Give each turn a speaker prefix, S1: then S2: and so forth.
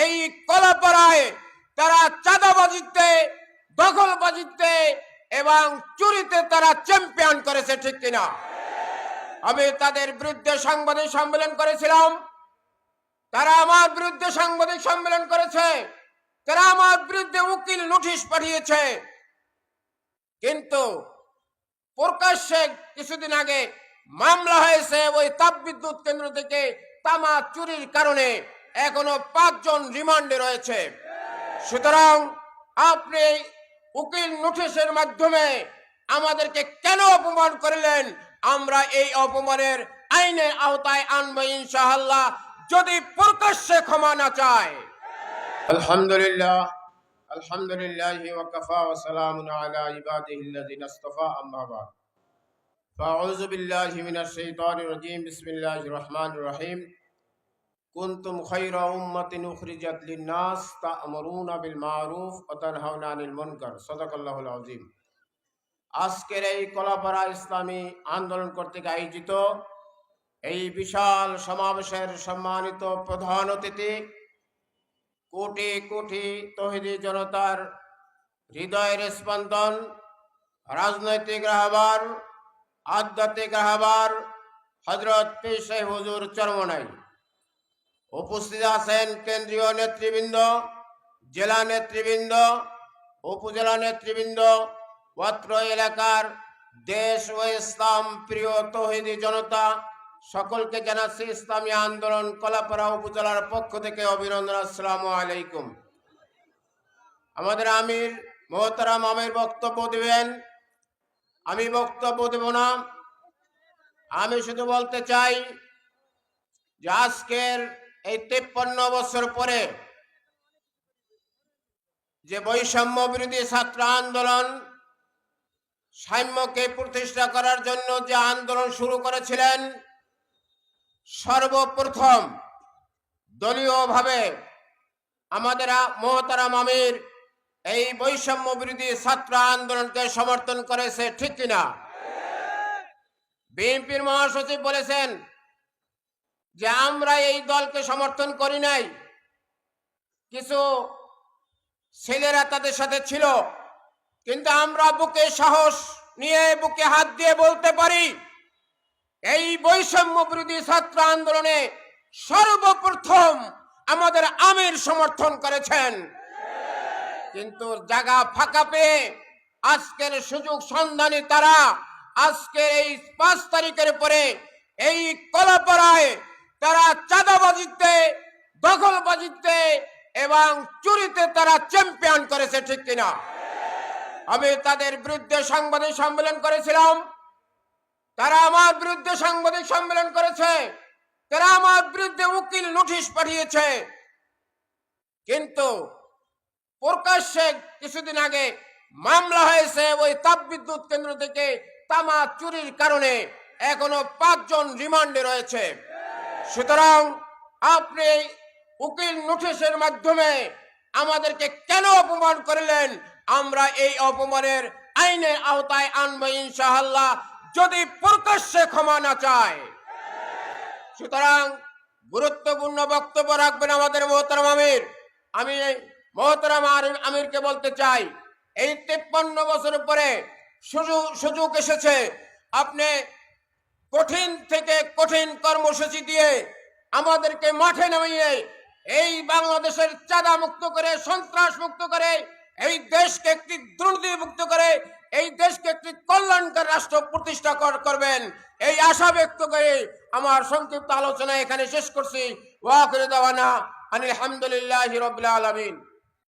S1: এই কলাপাড়ায় তারা চাঁদাবাজিতে, দখলবাজিতে এবং চুরিতে তারা চ্যাম্পিয়ন করেছে, ঠিক কিনা? আমি তাদের বিরুদ্ধে সাংবাদিক সম্মেলন করেছিলাম, তারা আমার বিরুদ্ধে সাংবাদিক সম্মেলন করেছে, তারা আমার বিরুদ্ধে উকিল নোটিশ পাঠিয়েছে। কিন্তু প্রকাশ্যে কিছুদিন আগে মামলা হয়েছে ওই তাপবিদ্যুৎ কেন্দ্র থেকে তামা চুরির কারণে, এখনো 5 জন রিমান্ডে রয়েছে। সুতরাং আপনি উকিল নোটিশের মাধ্যমে আমাদেরকে কেন অপমান করলেন? আমরা এই অপমানের আইনের আওতায় আনবো ইনশাআল্লাহ, যদি প্রকাশ্যে ক্ষমা না চায়। আলহামদুলিল্লাহ, আলহামদুলিল্লাহ ওয়া কাফা ওয়া সালামুন আলা ইবাদিহিল্লাযিনা ইসতাফা, আম্মা বা'দ। ফাউযু বিল্লাহি মিনাশ শাইতানির রাজীম। বিসমিল্লাহির রহমানির রহিম। কুনতুম খায়রা উম্মাতিন উখরিজাত লিন-নাস তা'মুরুনা বিল মা'রুফ ওয়া তানহাউনা আনিল মুনকার। সাদাকাল্লাহুল আযীম। আজকের এই কলাপাড়া ইসলামী আন্দোলন কর্তৃক আয়োজিত এই বিশাল সমাবেশের সম্মানিত প্রধান অতিথি, কোটি কোটি তৌহিদি জনতার হৃদয়ের স্পন্দন, রাজনৈতিক রাহবার, আধ্যাত্মিক রাহবার হযরত পীর সাহেব হুজুর চরমনাই, উপস্থিত আছেন কেন্দ্রীয় নেতৃবৃন্দ, জেলা নেতৃবৃন্দ, উপজেলা নেতৃবৃন্দ, অত্র এলাকার দেশ ও ইসলাম প্রিয় তৌহিদি জনতা, সকলকে জানাচ্ছি ইসলামী আন্দোলন কলাপাড়া উপজেলার পক্ষ থেকে অভিনন্দন। আসসালামু আলাইকুম। আমাদের আমির মোহতারাম আমির বক্তব্য দিবেন, আমি বক্তব্য দেব না। আমি শুধু বলতে চাই যে আজকের এই 53 বছর পরে যে বৈষম্য বিরোধী ছাত্র আন্দোলন সাম্যকে প্রতিষ্ঠা করার জন্য যে আন্দোলন শুরু করেছিলেন, সর্বপ্রথম দলীয়ভাবে আমাদের মোহতারাম আমির এই বৈষম্য বিরোধী ছাত্র আন্দোলনকে সমর্থন করেছে, ঠিক কিনা? বিএনপির মহাসচিব বলেছেন যে আমরা এই দলকে সমর্থন করি নাই, কিছু ছেলেরা তাদের সাথে ছিল, কিন্তু আমরা বুকে সাহস নিয়ে, বুকে হাত দিয়ে বলতে পারি এই বৈষম্য বিরোধী ছাত্র আন্দোলনে সর্বপ্রথম আমাদের আমির সমর্থন করেছেন। কিন্তু জায়গা ফাঁকা পেয়ে আজকের সুযোগ সন্ধানী তারা আজকের এই 5 তারিখের পরে এই কলাপাড়ায় তারা চাঁদাবাজিতে, দখলবাজিতে এবং চুরিতে তারা চ্যাম্পিয়ন করেছে, ঠিক কিনা? আমি তাদের বিরুদ্ধে সাংবাদিক সম্মেলন করেছিলাম, তারা আমার বিরুদ্ধে সাংবাদিক সম্মেলন করেছে, তারা আমার বিরুদ্ধে উকিল নোটিশ পাঠিয়েছে। কিন্তু প্রকাশ্যে কিছুদিন আগে মামলা হয়েছে ওই তাপবিদ্যুৎ কেন্দ্র থেকে তামা চুরির কারণে, এখনো 5 জন রিমান্ডে রয়েছে। সুতরাং আপনি উকিল নোটিশের মাধ্যমে আমাদেরকে কেন অপমান করলেন? আমরা এই অপমানের আইনের আওতায় আনবো ইনশাআল্লাহ, যদি প্রকাশ্যে ক্ষমা না চায়। সুতরাং গুরুত্বপূর্ণ বক্তব্য রাখবেন আমাদের মোহতারাম আমির। আমি মোহতারাম আমিরকে বলতে চাই, এই 53 বছর পরে সুযোগ এসেছে, আপনি কঠিন থেকে কঠিন কর্মসূচি দিয়ে আমাদেরকে মাঠে নামিয়ে এই বাংলাদেশের চাঁদা মুক্ত করে, সন্ত্রাস মুক্ত করে, এই দেশকে একটি দুর্নীতি মুক্ত করে এই দেশকে একটি কল্যাণকর রাষ্ট্র প্রতিষ্ঠা করবেন, এই আশা ব্যক্ত করে আমার সংক্ষিপ্ত আলোচনা এখানে শেষ করছি। ওয়া আখিরু দাওয়ানা আনিল হামদুলিল্লাহি রাব্বিল আলামিন।